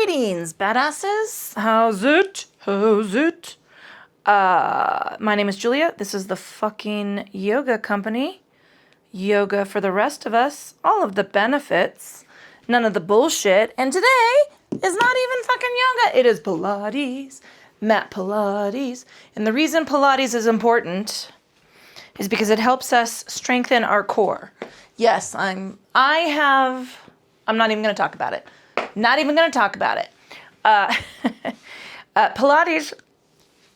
Greetings, badasses. How's it? My name is Julia. This is the fucking yoga company. Yoga for the rest of us. All of the benefits. None of the bullshit. And today is not even fucking yoga. It is Pilates. Mat Pilates. And the reason Pilates is important is because it helps us strengthen our core. Yes, I'm not even going to talk about it. Not even going to talk about it. Pilates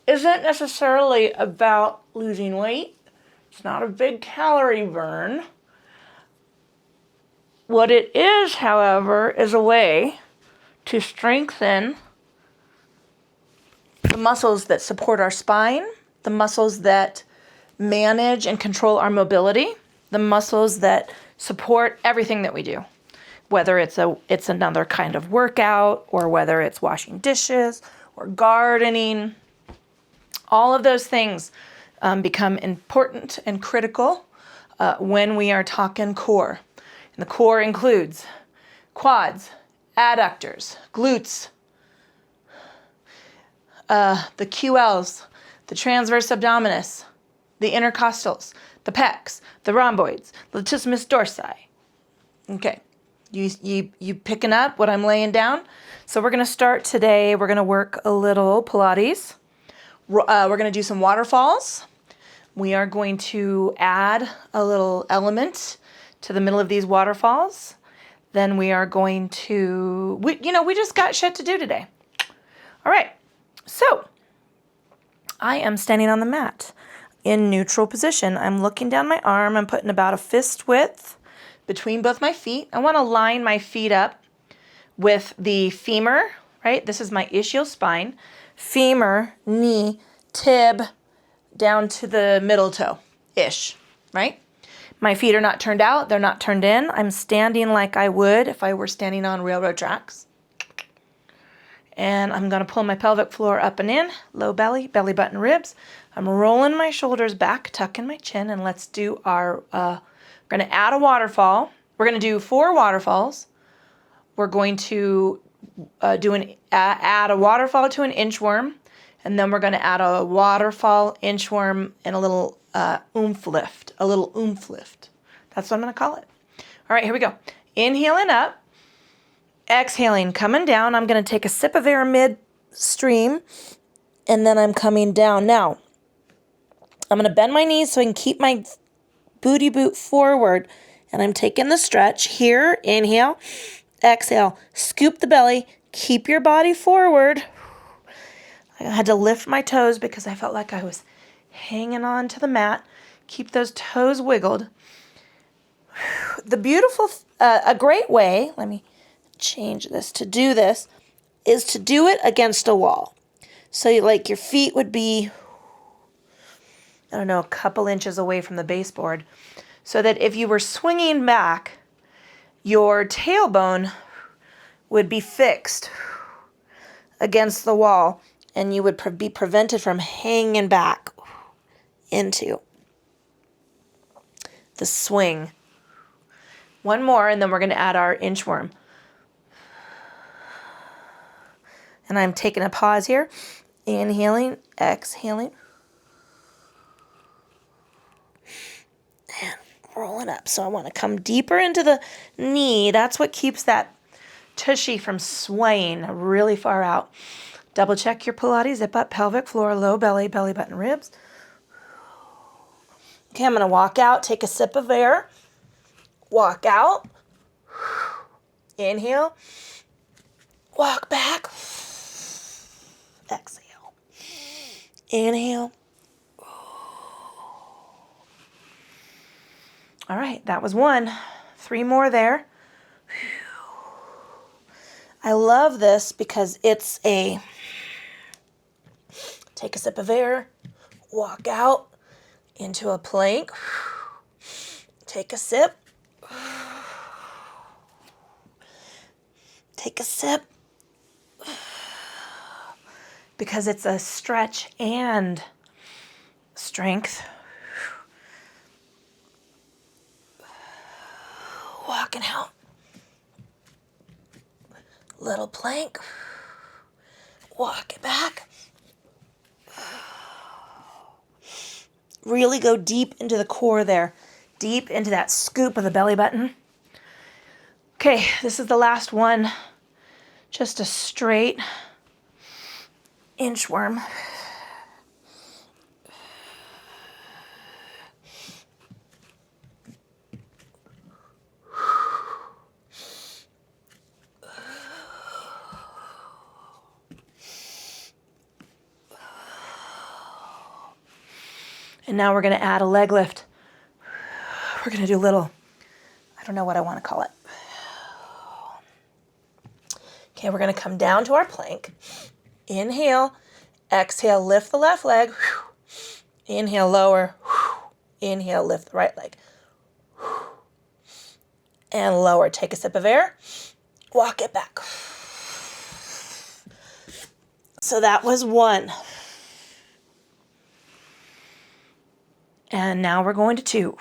isn't necessarily about losing weight. It's not a big calorie burn. What it is, however, is a way to strengthen the muscles that support our spine, the muscles that manage and control our mobility, the muscles that support everything that we do. Whether it's another kind of workout, or whether it's washing dishes or gardening, all of those things become important and critical when we are talking core. And the core includes quads, adductors, glutes, the QLs, the transverse abdominis, the intercostals, the pecs, the rhomboids, the latissimus dorsi. Okay. You picking up what I'm laying down? So we're going to start today. We're going to work a little Pilates. We're going to do some waterfalls. We are going to add a little element to the middle of these waterfalls. Then we are going to, we just got shit to do today. All right. So I am standing on the mat in neutral position. I'm looking down my arm. I'm putting about a fist width between both my feet. I want to line my feet up with the femur, right? This is my ischial spine. Femur, knee, tib, down to the middle toe-ish, right? My feet are not turned out. They're not turned in. I'm standing like I would if I were standing on railroad tracks. And I'm going to pull my pelvic floor up and in, low belly, belly button, ribs. I'm rolling my shoulders back, tucking my chin, and let's do our we're going to add a waterfall. We're going to do 4 waterfalls. We're going to add a waterfall to an inchworm, and then we're going to add a waterfall, inchworm, and a little oomph lift. A little oomph lift. That's what I'm going to call it. All right, here we go. Inhaling up, exhaling, coming down. I'm going to take a sip of air midstream, and then I'm coming down. Now, I'm going to bend my knees so I can keep my booty boot forward, and I'm taking the stretch here. Inhale, exhale, scoop the belly, keep your body forward. I had to lift my toes because I felt like I was hanging on to the mat. Keep those toes wiggled. The beautiful, a great way, let me change this, to do this is to do it against a wall. So your feet would be, I don't know, a couple inches away from the baseboard, so that if you were swinging back, your tailbone would be fixed against the wall, and you would be prevented from hanging back into the swing. One more, and then we're going to add our inchworm. And I'm taking a pause here. Inhaling, exhaling. And rolling up. So I want to come deeper into the knee. That's what keeps that tushy from swaying really far out. Double check your Pilates, zip up, pelvic floor, low belly, belly button, ribs. Okay, I'm going to walk out, take a sip of air. Walk out. Inhale. Walk back. Exhale. Inhale. All right, that was 1. 3 more there. I love this because it's take a sip of air, walk out into a plank, take a sip, take a sip, because it's a stretch and strength. Walking out. Little plank. Walk it back. Really go deep into the core there. Deep into that scoop of the belly button. Okay, this is the last one. Just a straight inchworm. And now we're going to add a leg lift. We're going to do a little, I don't know what I want to call it. Okay, we're going to come down to our plank. Inhale, exhale, lift the left leg. Inhale, lower. Inhale, lift the right leg. And lower. Take a sip of air. Walk it back. So that was one. And now we're going to two.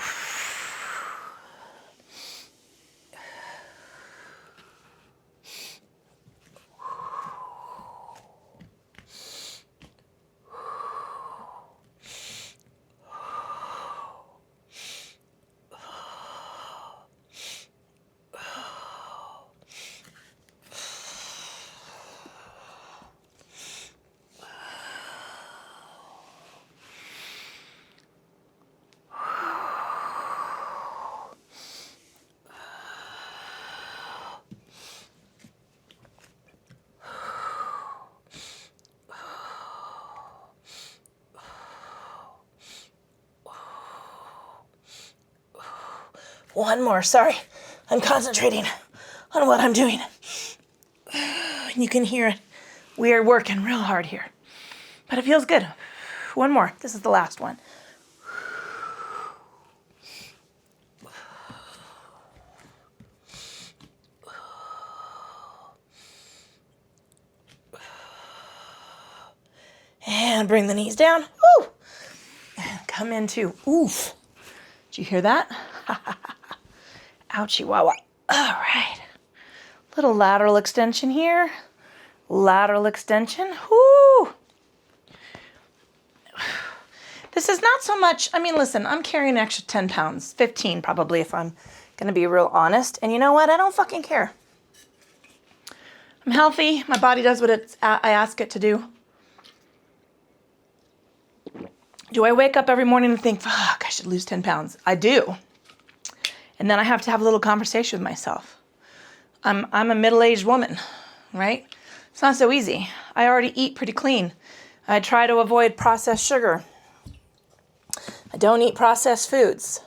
One more, sorry. I'm concentrating on what I'm doing. You can hear it. We are working real hard here. But it feels good. One more. This is the last one. And bring the knees down. Woo! And come into, oof. Did you hear that? Ouchie wawa. All right. Little lateral extension here. Lateral extension. Whoo! This is not so much, I mean, listen, I'm carrying an extra 10 pounds, 15 probably if I'm going to be real honest. And you know what? I don't fucking care. I'm healthy. My body does what I ask it to do. Do I wake up every morning and think, fuck, I should lose 10 pounds? I do. And then I have to have a little conversation with myself. I'm a middle-aged woman, right? It's not so easy. I already eat pretty clean. I try to avoid processed sugar. I don't eat processed foods.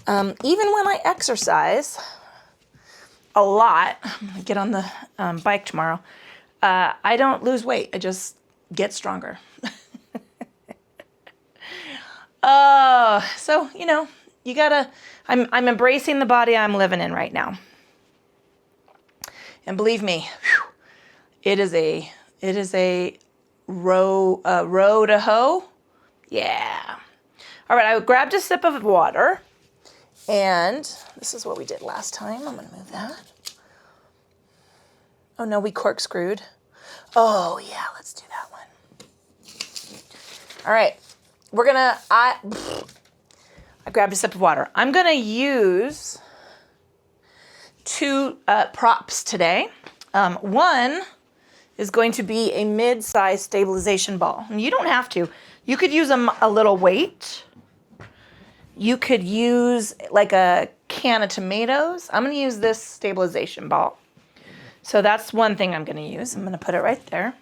Even when I exercise a lot, I'm going to get on the bike tomorrow, I don't lose weight. I just get stronger. So, you know, you gotta, I'm embracing the body I'm living in right now. And believe me, it is a row to hoe. Yeah. All right, I grabbed a sip of water, and this is what we did last time. I'm gonna move that. Oh no, we corkscrewed. Oh yeah, let's do that one. All right, I grabbed a sip of water. I'm gonna use two props today. One is going to be a mid-size stabilization ball. And you don't have to. You could use a little weight. You could use like a can of tomatoes. I'm going to use this stabilization ball. So that's one thing I'm going to use. I'm going to put it right there.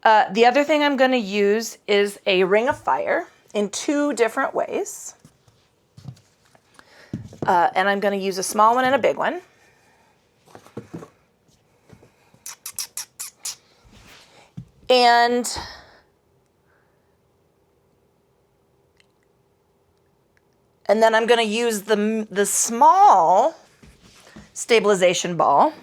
The other thing I'm going to use is a ring of fire in two different ways. And I'm going to use a small one and a big one. And then I'm going to use the small stabilization ball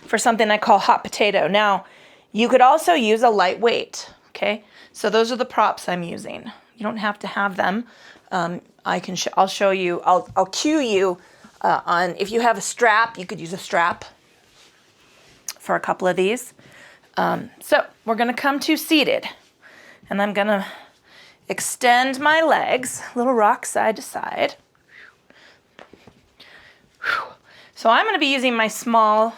for something I call hot potato. Now, you could also use a lightweight, okay? So those are the props I'm using. You don't have to have them. I'll show you, I'll cue you on, if you have a strap, you could use a strap. for a couple of these. So we're going to come to seated, and I'm going to extend my legs, little rock side to side. So I'm going to be using my small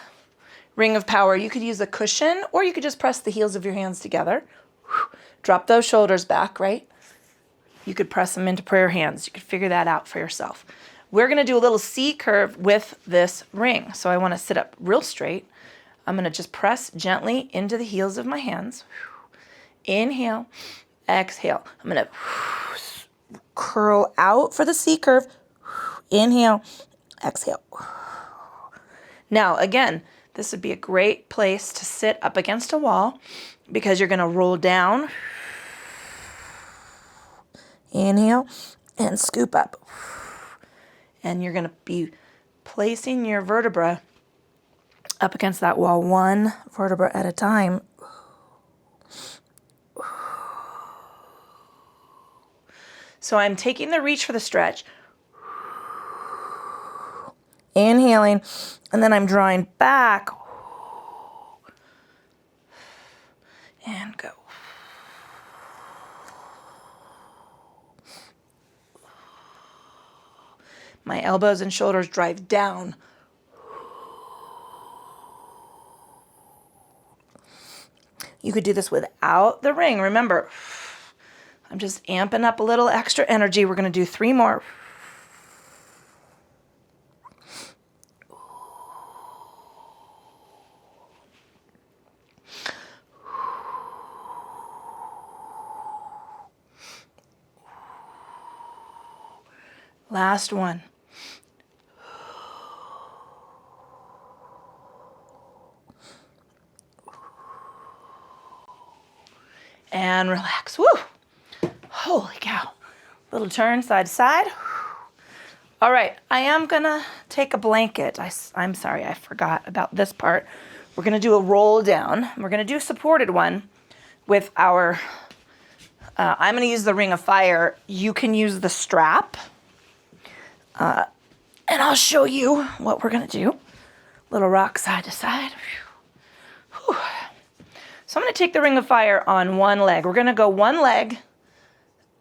ring of power. You could use a cushion, or you could just press the heels of your hands together. Drop those shoulders back, right? You could press them into prayer hands. You could figure that out for yourself. We're going to do a little C curve with this ring. So I want to sit up real straight. I'm going to just press gently into the heels of my hands. Inhale, exhale. I'm going to curl out for the C curve. Inhale, exhale. Now, again, this would be a great place to sit up against a wall because you're going to roll down. Inhale and scoop up. And you're going to be placing your vertebra up against that wall, one vertebra at a time. So I'm taking the reach for the stretch. Inhaling, and then I'm drawing back. And go. My elbows and shoulders drive down. You could do this without the ring. Remember, I'm just amping up a little extra energy. We're going to do 3 more. Last one. And relax. Woo! Holy cow. Little turn side to side. All right, I am gonna take a blanket. I'm sorry, I forgot about this part. We're gonna do a roll down. We're gonna do a supported one with our, I'm gonna use the ring of fire. You can use the strap. And I'll show you what we're gonna do. Little rock side to side. Whew. So I'm gonna take the ring of fire on one leg. We're gonna go one leg.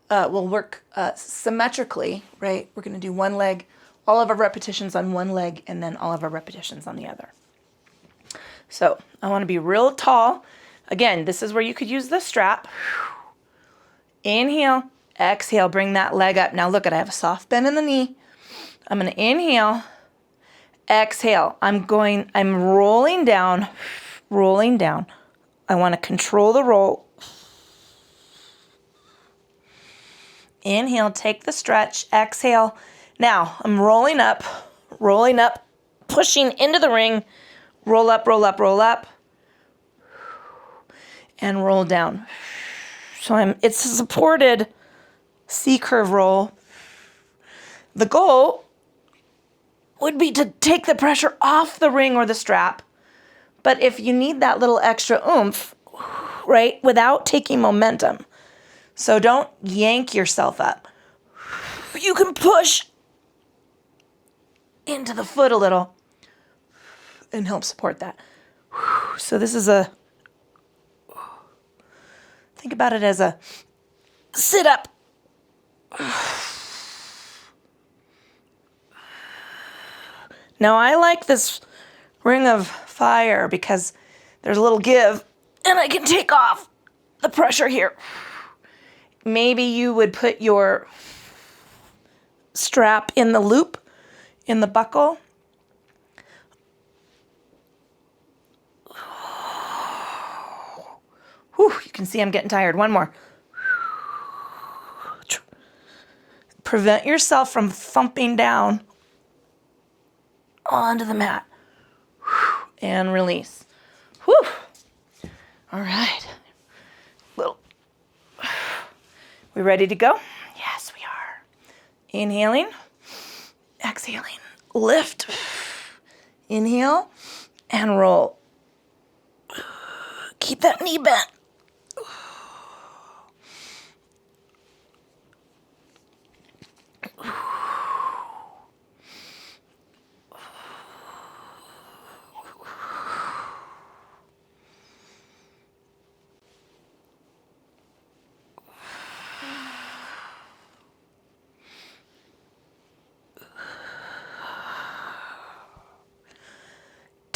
We'll work symmetrically, right? We're gonna do one leg, all of our repetitions on one leg, and then all of our repetitions on the other. So I wanna be real tall. Again, this is where you could use the strap. Inhale, exhale, bring that leg up. Now look, I have a soft bend in the knee. I'm gonna inhale, exhale. I'm rolling down, rolling down. I wanna control the roll. Inhale, take the stretch, exhale. Now I'm rolling up, pushing into the ring, roll up, roll up, roll up, and roll down. So it's a supported C-curve roll. The goal would be to take the pressure off the ring or the strap. But if you need that little extra oomph, right, without taking momentum, so don't yank yourself up. You can push into the foot a little and help support that. So this is think about it as a sit up. Now I like this ring of fire because there's a little give and I can take off the pressure here. Maybe you would put your strap in the loop, in the buckle. Whew, you can see I'm getting tired. One more. Prevent yourself from thumping down onto the mat. And release. Whew. All right. We ready to go? Yes, we are. Inhaling, exhaling, lift, inhale, and roll. Keep that knee bent.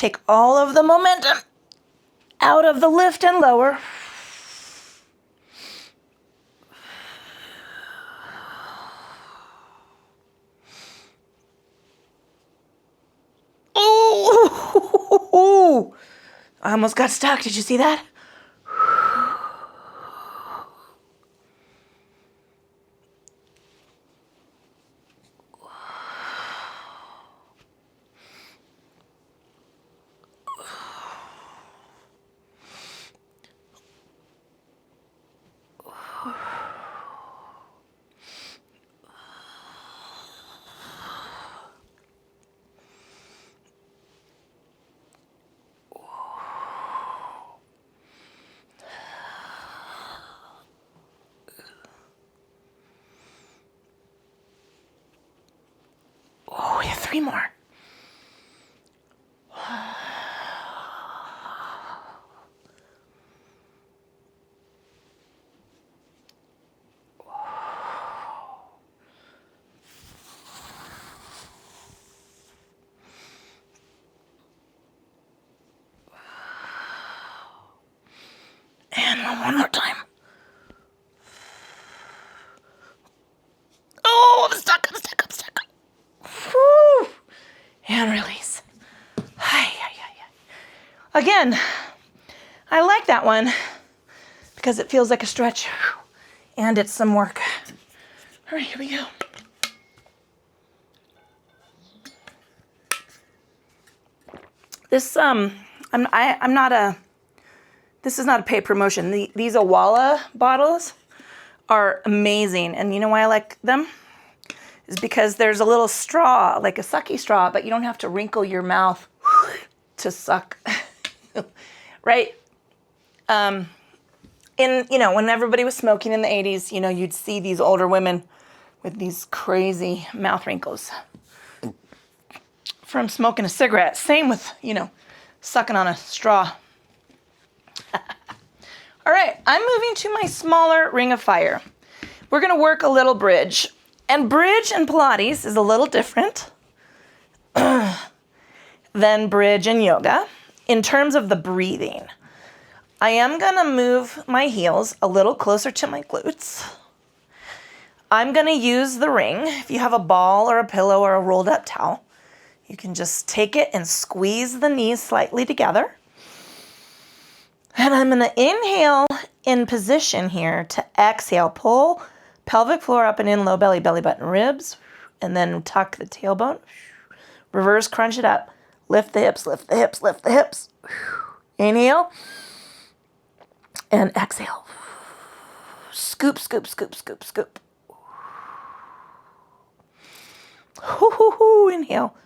Take all of the momentum out of the lift and lower. Oh, I almost got stuck. Did you see that? Oh, yeah, 3 more. And one more time. Oh, I'm stuck. Whew. And release. Again, I like that one because it feels like a stretch and it's some work. All right, here we go. This this is not a paid promotion. These Awala bottles are amazing, and you know why I like them? Is because there's a little straw, like a sucky straw, but you don't have to wrinkle your mouth to suck, right? When everybody was smoking in the 80s, you'd see these older women with these crazy mouth wrinkles from smoking a cigarette. Same with, sucking on a straw. All right, I'm moving to my smaller ring of fire. We're going to work a little bridge. And bridge in Pilates is a little different than bridge in yoga in terms of the breathing. I am going to move my heels a little closer to my glutes. I'm going to use the ring. If you have a ball or a pillow or a rolled up towel, you can just take it and squeeze the knees slightly together. And I'm going to inhale in position here to exhale. Pull pelvic floor up and in, low belly, belly button, ribs. And then tuck the tailbone. Reverse crunch it up. Lift the hips, lift the hips, lift the hips. Inhale. And exhale. Scoop, scoop, scoop, scoop, scoop. Inhale.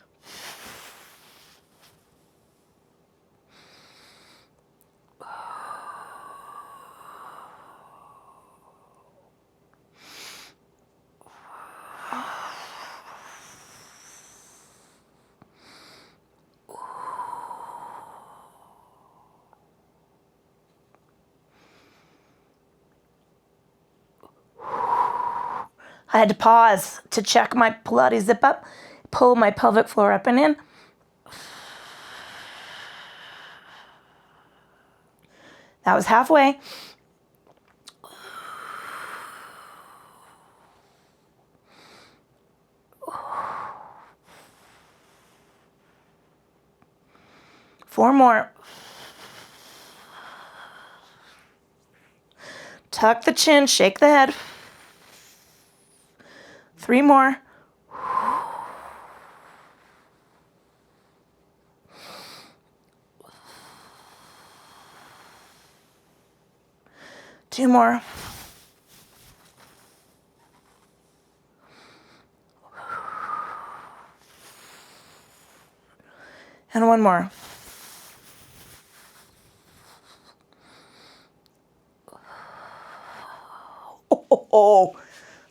I had to pause to check my Pilates zip up, pull my pelvic floor up and in. That was halfway. Four more. Tuck the chin, shake the head. 3 more. Two more. And one more. Oh.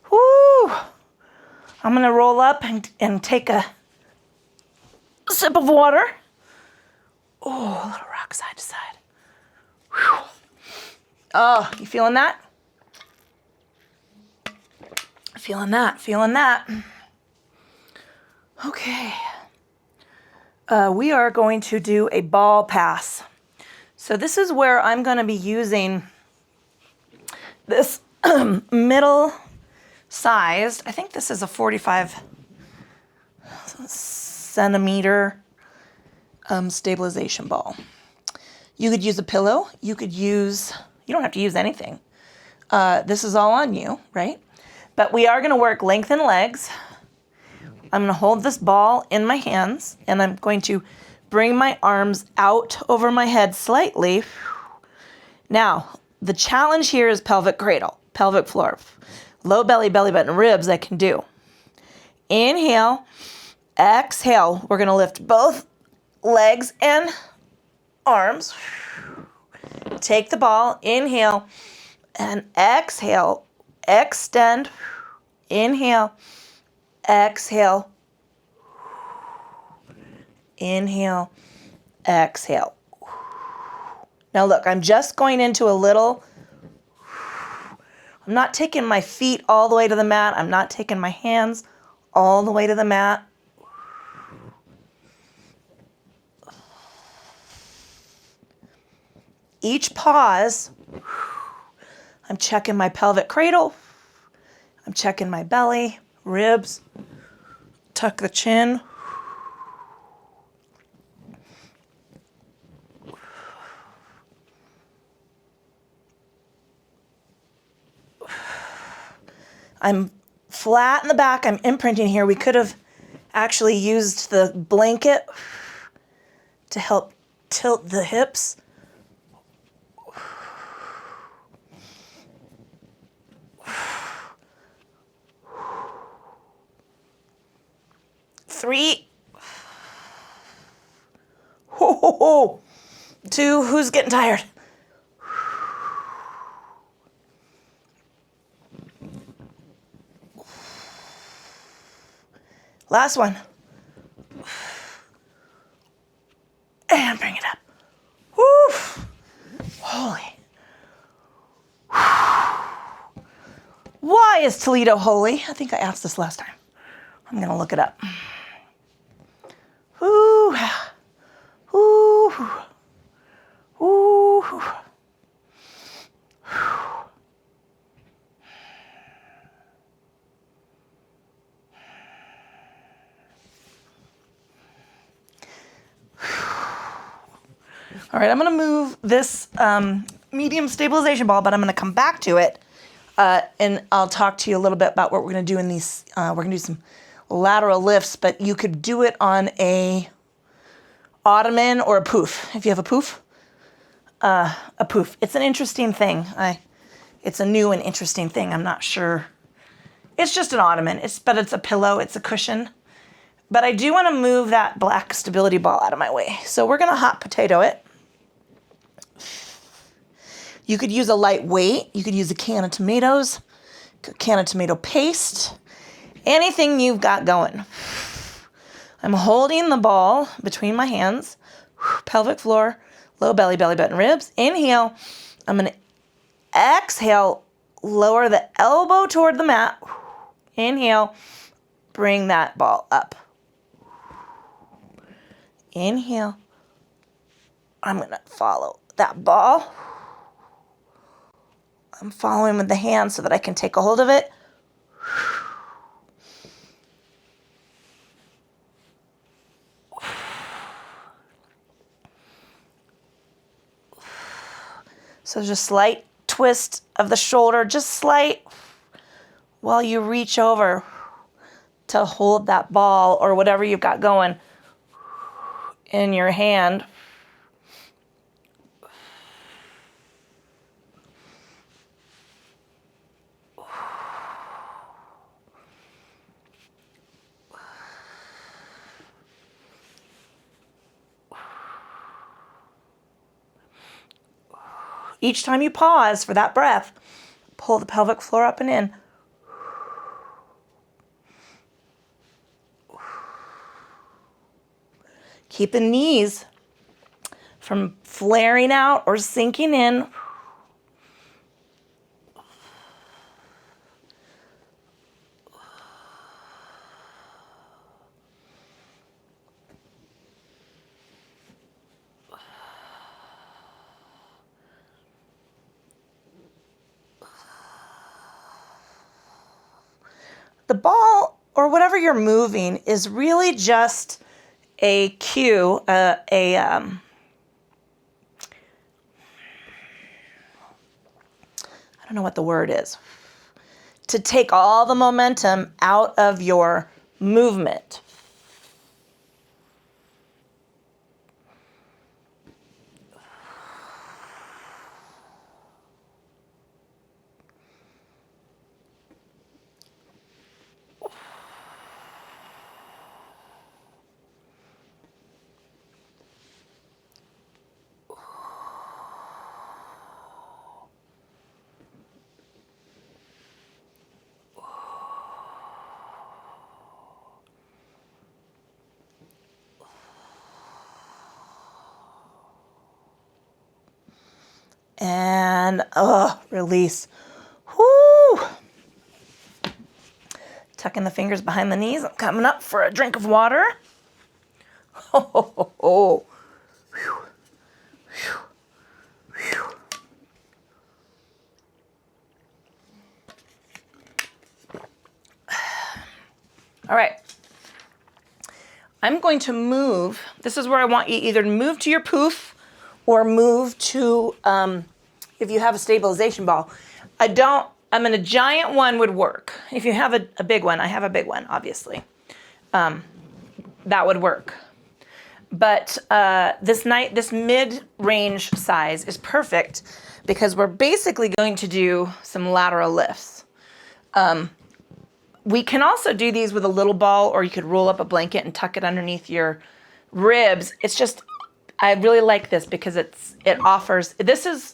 Woo. I'm going to roll up and take a sip of water. Oh, a little rock side to side. Whew. Oh, you feeling that? Feeling that. Okay. We are going to do a ball pass. So this is where I'm going to be using this middle sized, I think this is a 45 centimeter stabilization ball. You could use a pillow. You don't have to use anything. This is all on you, right? But we are going to work length and legs. I'm going to hold this ball in my hands, and I'm going to bring my arms out over my head slightly. Now, the challenge here is pelvic cradle, pelvic floor. Low belly, belly button, ribs I can do. Inhale, exhale. We're going to lift both legs and arms. Take the ball, inhale, and exhale. Extend, inhale, exhale, inhale, exhale. Now look, I'm just going into a little, I'm not taking my feet all the way to the mat. I'm not taking my hands all the way to the mat. Each pause, I'm checking my pelvic cradle. I'm checking my belly, ribs, tuck the chin. I'm flat in the back. I'm imprinting here. We could have actually used the blanket to help tilt the hips. Three. Two. Who's getting tired? Last one. And bring it up. Woo. Holy. Why is Toledo holy? I think I asked this last time. I'm going to look it up. Woo. Woo. Woo. All right, I'm going to move this medium stabilization ball, but I'm going to come back to it, and I'll talk to you a little bit about what we're going to do in these. We're going to do some lateral lifts, but you could do it on a ottoman or a poof. If you have a poof, It's an interesting thing. It's a new and interesting thing. I'm not sure. It's just an ottoman. But it's a pillow. It's a cushion. But I do want to move that black stability ball out of my way. So we're going to hot potato it. You could use a light weight. You could use a can of tomatoes, a can of tomato paste, anything you've got going. I'm holding the ball between my hands, pelvic floor, low belly, belly button, ribs. Inhale. I'm going to exhale, lower the elbow toward the mat. Inhale, bring that ball up. Inhale. I'm going to follow that ball. I'm following with the hand so that I can take a hold of it. So just slight twist of the shoulder, just slight, while you reach over to hold that ball or whatever you've got going in your hand. Each time you pause for that breath, pull the pelvic floor up and in. Keep the knees from flaring out or sinking in. the ball or whatever you're moving is really just a cue, I don't know what the word is, to take all the momentum out of your movement. And release. Whoo! Tucking the fingers behind the knees. I'm coming up for a drink of water. Oh. Whew. Whew. Whew. All right. I'm going to move. This is where I want you either to move to your poof or move to, if you have a stabilization ball. A giant one would work. If you have a big one, I have a big one, obviously. That would work. But this mid-range size is perfect because we're basically going to do some lateral lifts. We can also do these with a little ball, or you could roll up a blanket and tuck it underneath your ribs. It's just, I really like this because it offers, there's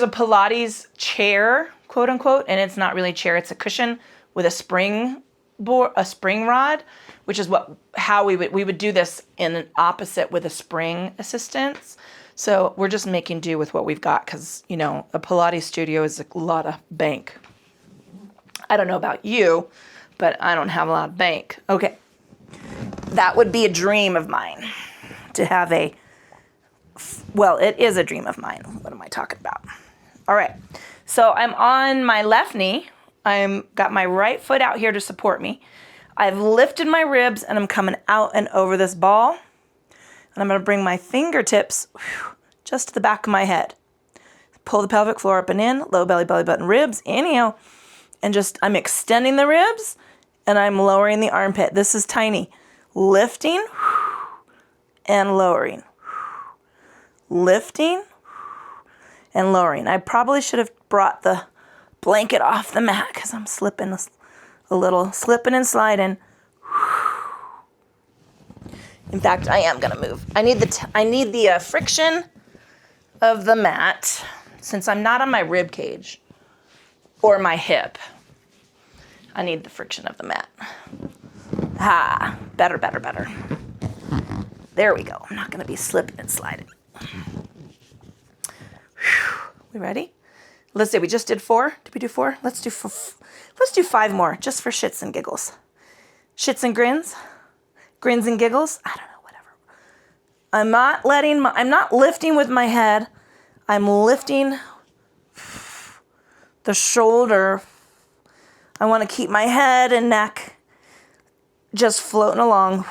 a Pilates chair, quote unquote, and it's not really a chair, it's a cushion with a spring rod, which is how we would do this in an opposite with a spring assistance. So we're just making do with what we've got because, a Pilates studio is a lot of bank. I don't know about you, but I don't have a lot of bank. Okay. That would be a dream of mine to have it is a dream of mine. What am I talking about? All right. So I'm on my left knee. I'm got my right foot out here to support me. I've lifted my ribs and I'm coming out and over this ball. And I'm going to bring my fingertips just to the back of my head. Pull the pelvic floor up and in, low belly, belly button, ribs, inhale. And I'm extending the ribs and I'm lowering the armpit. This is tiny. Lifting and lowering. Lifting and lowering. I probably should have brought the blanket off the mat because I'm slipping a little, slipping and sliding. In fact, I am gonna move. I need the friction of the mat since I'm not on my rib cage or my hip. I need the friction of the mat. Better. There we go. I'm not gonna be slipping and sliding. We ready? Let's see, we just did 4. Did we do 4? Let's do 5 more, just for shits and giggles. Shits and grins? Grins and giggles? I don't know, whatever. I'm not lifting with my head. I'm lifting the shoulder. I want to keep my head and neck just floating along.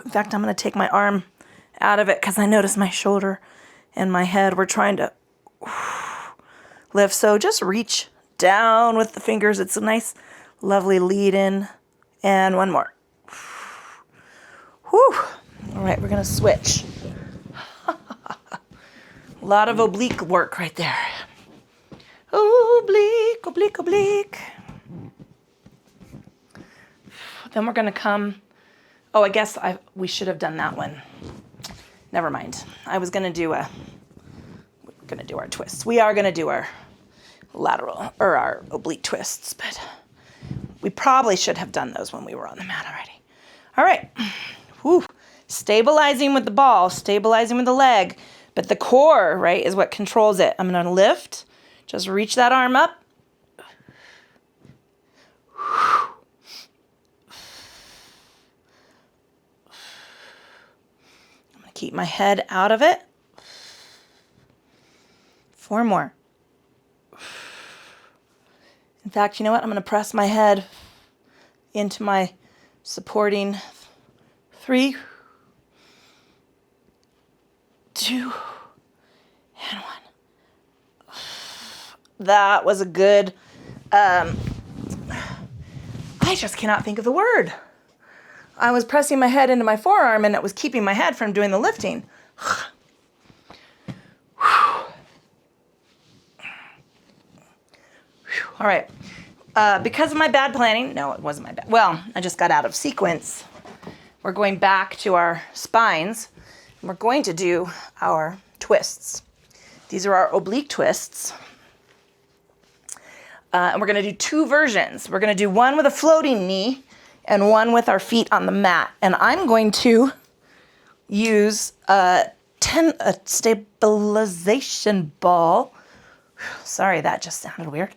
In fact, I'm going to take my arm out of it because I notice my shoulder and my head. We're trying to lift. So just reach down with the fingers. It's a nice, lovely lead in. And one more. Whew. All right, we're going to switch. A lot of oblique work right there. Oblique, oblique, oblique. Then we're going to come. Oh, I guess we should have done that one. Never mind. I was going to do our twists. We are going to do our lateral or our oblique twists, but we probably should have done those when we were on the mat already. All right. Whew. Stabilizing with the ball, stabilizing with the leg, but the core, right, is what controls it. I'm going to lift. Just reach that arm up. I'm going to keep my head out of it. 4 more. In fact, you know what? I'm going to press my head into my supporting 3, 2, and 1. That was a good, I just cannot think of the word. I was pressing my head into my forearm and it was keeping my head from doing the lifting. All right. Because of my bad planning, no, it wasn't my bad. Well, I just got out of sequence. We're going back to our spines. And we're going to do our twists. These are our oblique twists. And we're going to do 2 versions. We're going to do one with a floating knee and one with our feet on the mat. And I'm going to use a stabilization ball. Sorry, that just sounded weird.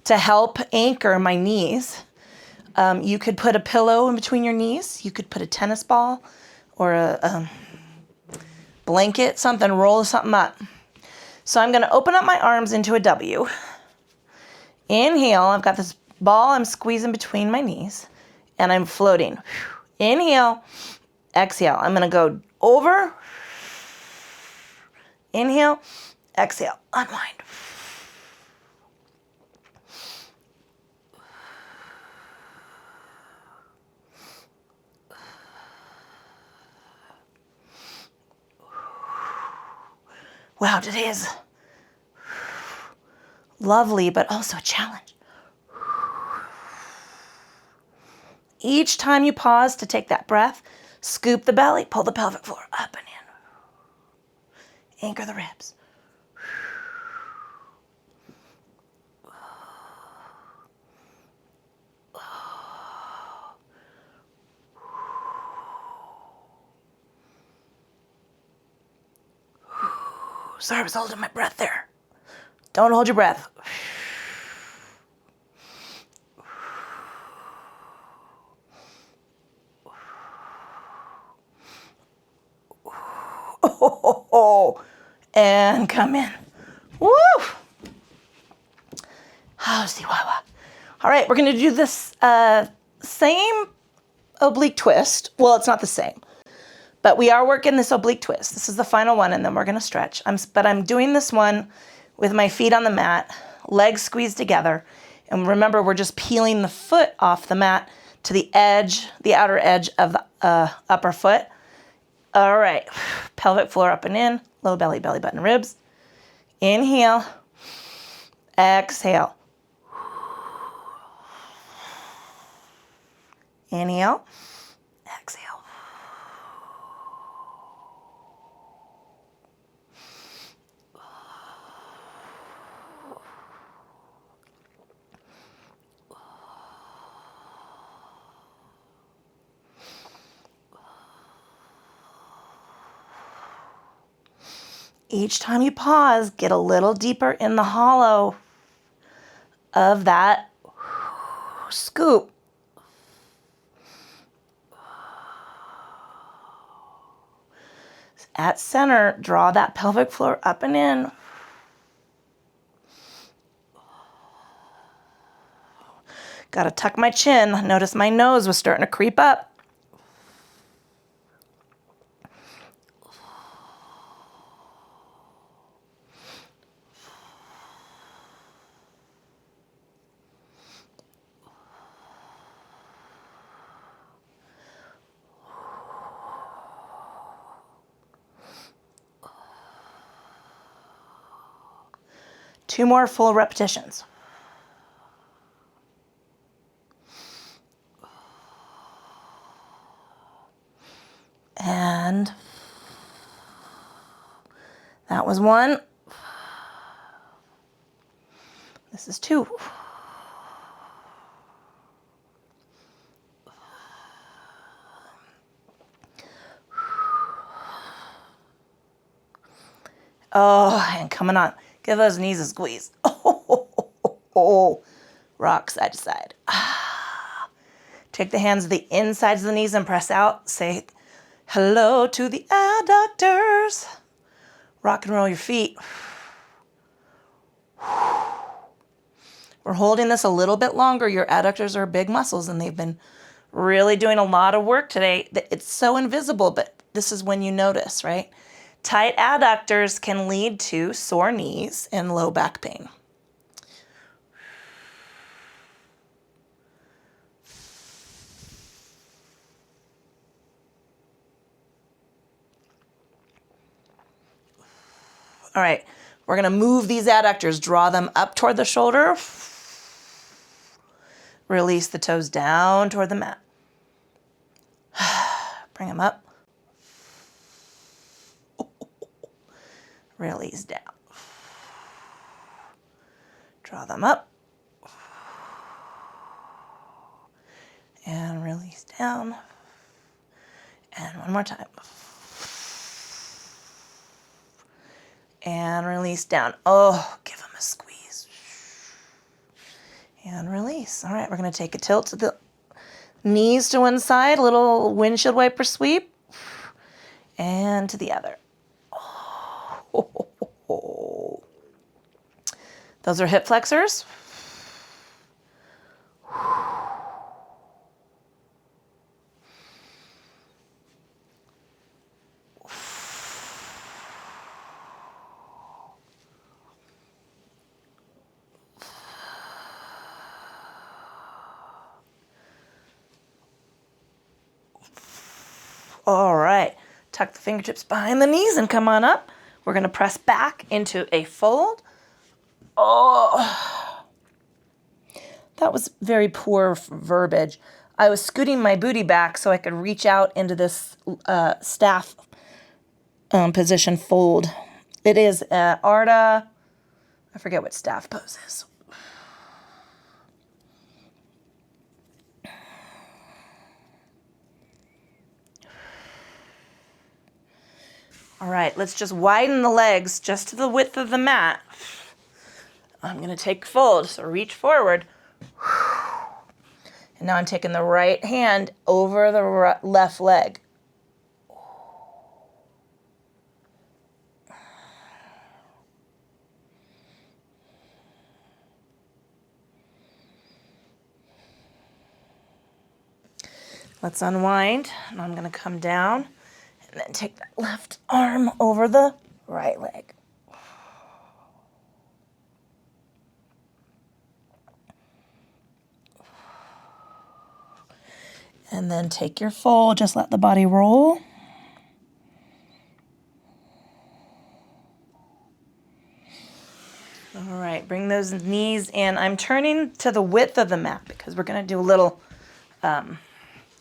To help anchor my knees. You could put a pillow in between your knees. You could put a tennis ball or a blanket, something, roll something up. So I'm going to open up my arms into a W. Inhale, I've got this ball I'm squeezing between my knees, and I'm floating. Inhale, exhale. I'm going to go over. Inhale, exhale, unwind. Wow, today is lovely, but also a challenge. Each time you pause to take that breath, scoop the belly, pull the pelvic floor up and in. Anchor the ribs. Sorry, I was holding my breath there. Don't hold your breath. And come in. Woo! Oh, Chihuahua. All right, we're going to do this same oblique twist. Well, it's not the same, but we are working this oblique twist. This is the final one, and then we're going to stretch. But I'm doing this one with my feet on the mat, legs squeezed together. And remember, we're just peeling the foot off the mat to the edge, the outer edge of the upper foot. All right, pelvic floor up and in, low belly, belly button, ribs. Inhale, exhale. Inhale, exhale. Each time you pause, get a little deeper in the hollow of that scoop. At center, draw that pelvic floor up and in. Got to tuck my chin. Notice my nose was starting to creep up. Two more full repetitions. And that was 1. This is 2. Oh, and coming on. Give those knees a squeeze. Oh. Rock side to side. Take the hands to the insides of the knees and press out. Say hello to the adductors. Rock and roll your feet. We're holding this a little bit longer. Your adductors are big muscles and they've been really doing a lot of work today. It's so invisible, but this is when you notice, right? Tight adductors can lead to sore knees and low back pain. All right, we're gonna move these adductors, draw them up toward the shoulder. Release the toes down toward the mat. Bring them up. Release down. Draw them up. And release down. And one more time. And release down. Oh, give them a squeeze. And release. All right, we're going to take a tilt to the knees to one side, a little windshield wiper sweep, and to the other. Oh. Those are hip flexors. All right, tuck the fingertips behind the knees and come on up. We're gonna press back into a fold. Oh, that was very poor verbiage. I was scooting my booty back so I could reach out into this staff position fold. It is Arda, I forget what staff pose is. All right, let's just widen the legs just to the width of the mat. I'm gonna take fold, so reach forward. And now I'm taking the right hand over the left leg. Let's unwind, and I'm gonna come down and then take that left arm over the right leg. And then take your fold, just let the body roll. All right, bring those knees in. I'm turning to the width of the mat because we're gonna do a little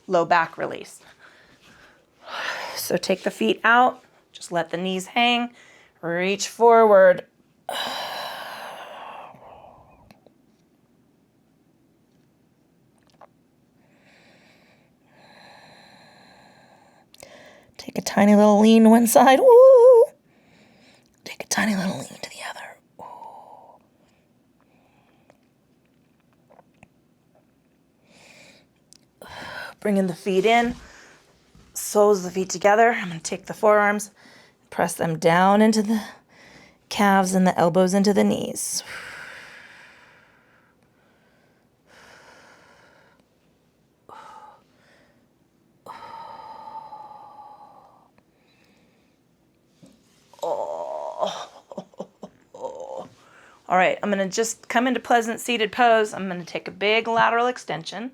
low back release. So take the feet out, just let the knees hang, reach forward. Take a tiny little lean to one side. Ooh. Take a tiny little lean to the other. Ooh. Bringing the feet in, soles of the feet together. I'm going to take the forearms, press them down into the calves and the elbows into the knees. All right, I'm going to just come into pleasant seated pose. I'm going to take a big lateral extension.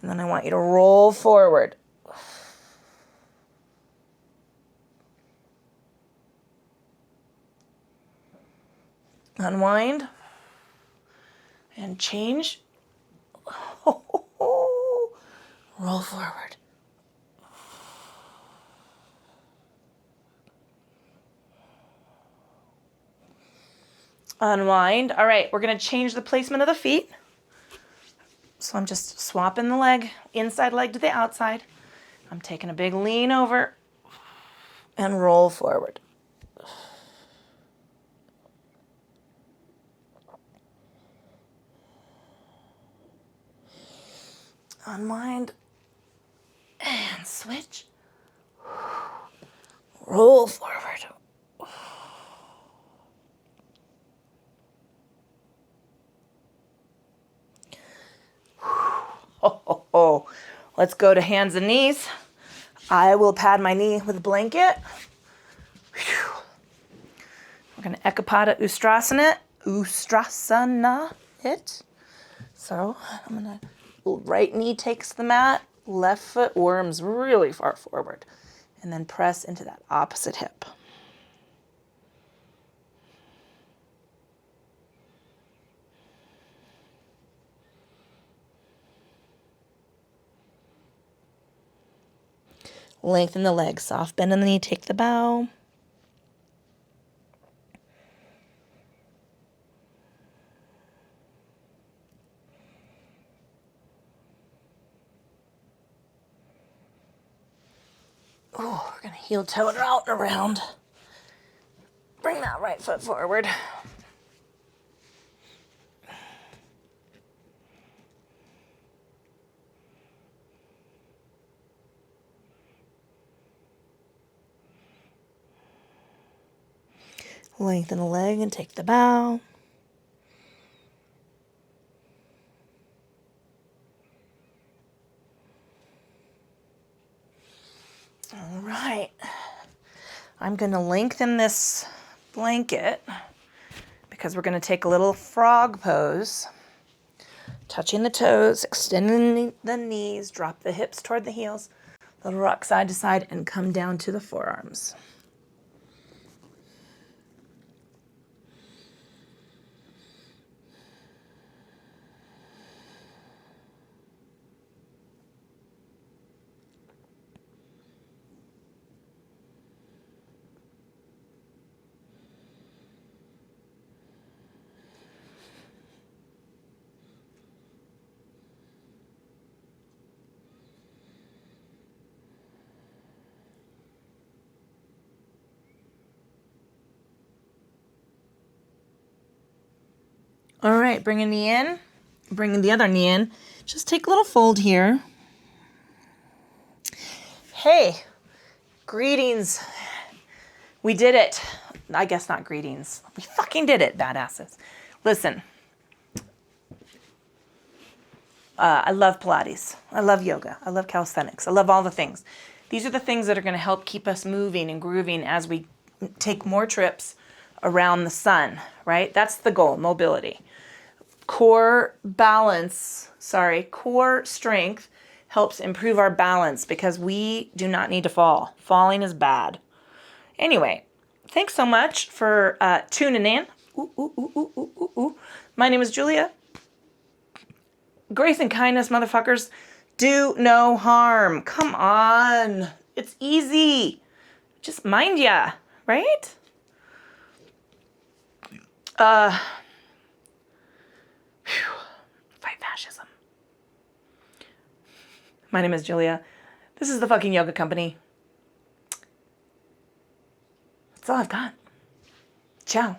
And then I want you to roll forward. Unwind. And change. Roll forward. Unwind. All right, we're going to change the placement of the feet. So I'm just swapping the leg, inside leg to the outside. I'm taking a big lean over and roll forward. Unwind and switch. Roll forward. Oh. Let's go to hands and knees. I will pad my knee with a blanket. Whew. We're going to Ekapada Ustrasana it. So I'm going to, right knee takes the mat, left foot worms really far forward, and then press into that opposite hip. Lengthen the legs, soft bend in the knee, take the bow. Oh, we're going to heel toe it out and around. Bring that right foot forward. Lengthen the leg and take the bow. All right. I'm going to lengthen this blanket because we're going to take a little frog pose. Touching the toes, extending the knees, drop the hips toward the heels, little rock side to side, and come down to the forearms. All right, bring a knee in, bring the other knee in. Just take a little fold here. Hey, greetings. We did it. I guess not greetings. We fucking did it, badasses. Listen, I love Pilates. I love yoga. I love calisthenics. I love all the things. These are the things that are going to help keep us moving and grooving as we take more trips around the sun, right? That's the goal, mobility. Core strength helps improve our balance because we do not need to fall. Falling is bad. Anyway, thanks so much for tuning in. My name is Julia. Grace and kindness, motherfuckers, do no harm. Come on. It's easy. Just mind ya, right? Fight fascism. My name is Julia. This is the fucking yoga company. That's all I've got. Ciao.